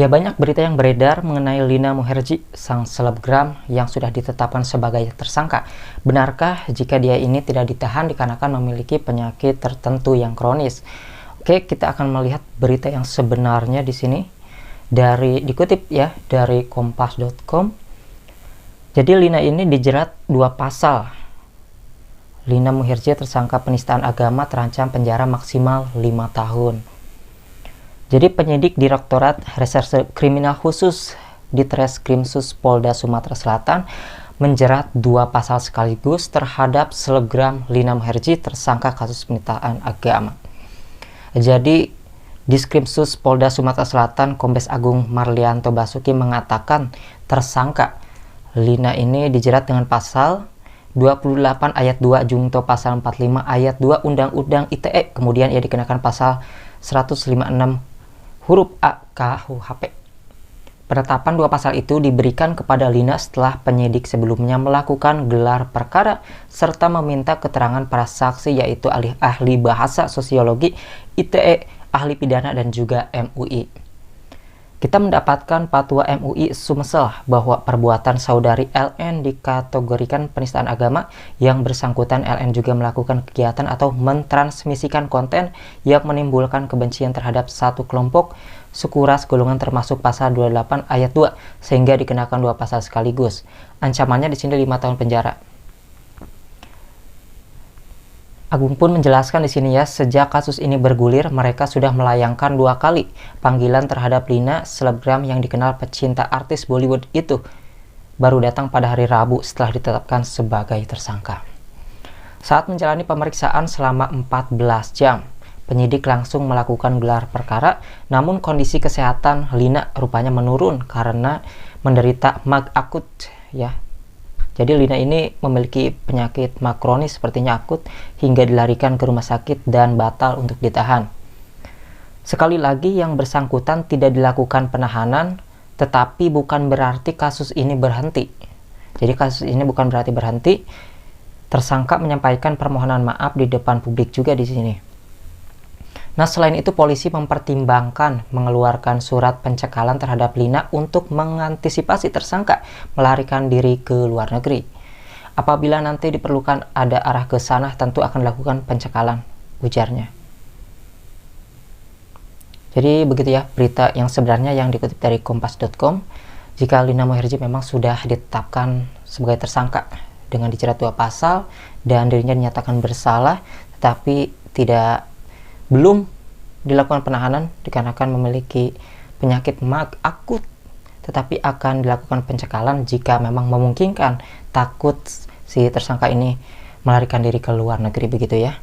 Ya, banyak berita yang beredar mengenai Lina Muherji, sang selebgram yang sudah ditetapkan sebagai tersangka. Benarkah jika dia ini tidak ditahan dikarenakan memiliki penyakit tertentu yang kronis? Oke, kita akan melihat berita yang sebenarnya di sini dikutip ya dari kompas.com. Jadi Lina ini dijerat 2 pasal. Lina Muherji tersangka penistaan agama terancam penjara maksimal 5 tahun. Jadi penyidik Direktorat Reserse Kriminal Khusus Ditreskrimsus Polda Sumatera Selatan menjerat 2 pasal sekaligus terhadap selebgram Lina Muherji tersangka kasus penistaan agama. Jadi Diskrimsus Polda Sumatera Selatan Kombes Agung Marlianto Basuki mengatakan tersangka Lina ini dijerat dengan pasal 28 ayat 2 junto pasal 45 ayat 2 Undang-Undang ITE, kemudian ia dikenakan pasal 156 huruf A KUHP. Penetapan 2 pasal itu diberikan kepada Lina setelah penyidik sebelumnya melakukan gelar perkara serta meminta keterangan para saksi yaitu ahli bahasa sosiologi, ITE, ahli pidana dan juga MUI. Kita mendapatkan fatwa MUI Sumsel bahwa perbuatan saudari LN dikategorikan penistaan agama. Yang bersangkutan LN juga melakukan kegiatan atau mentransmisikan konten yang menimbulkan kebencian terhadap satu kelompok, suku, ras, golongan termasuk pasal 28 ayat 2 sehingga dikenakan 2 pasal sekaligus. Ancamannya di sini 5 tahun penjara. Agung pun menjelaskan di sini ya, sejak kasus ini bergulir, mereka sudah melayangkan 2 kali panggilan terhadap Lina, selebgram yang dikenal pecinta artis Bollywood itu. Baru datang pada hari Rabu setelah ditetapkan sebagai tersangka. Saat menjalani pemeriksaan selama 14 jam, penyidik langsung melakukan gelar perkara, namun kondisi kesehatan Lina rupanya menurun karena menderita MAG akut ya. Jadi Lina ini memiliki penyakit MAG kronis sepertinya akut hingga dilarikan ke rumah sakit dan batal untuk ditahan. Sekali lagi yang bersangkutan tidak dilakukan penahanan, tetapi bukan berarti kasus ini berhenti. Jadi kasus ini bukan berarti berhenti. Tersangka menyampaikan permohonan maaf di depan publik juga di sini. Nah, selain itu polisi mempertimbangkan mengeluarkan surat pencekalan terhadap Lina untuk mengantisipasi tersangka melarikan diri ke luar negeri. Apabila nanti diperlukan ada arah ke sana, tentu akan dilakukan pencekalan, ujarnya. Jadi begitu ya berita yang sebenarnya yang dikutip dari kompas.com. Jika Lina Muherji memang sudah ditetapkan sebagai tersangka dengan dijerat 2 pasal dan dirinya dinyatakan bersalah, tetapi belum dilakukan penahanan dikarenakan memiliki penyakit MAG akut, tetapi akan dilakukan pencekalan jika memang memungkinkan, takut si tersangka ini melarikan diri ke luar negeri begitu ya.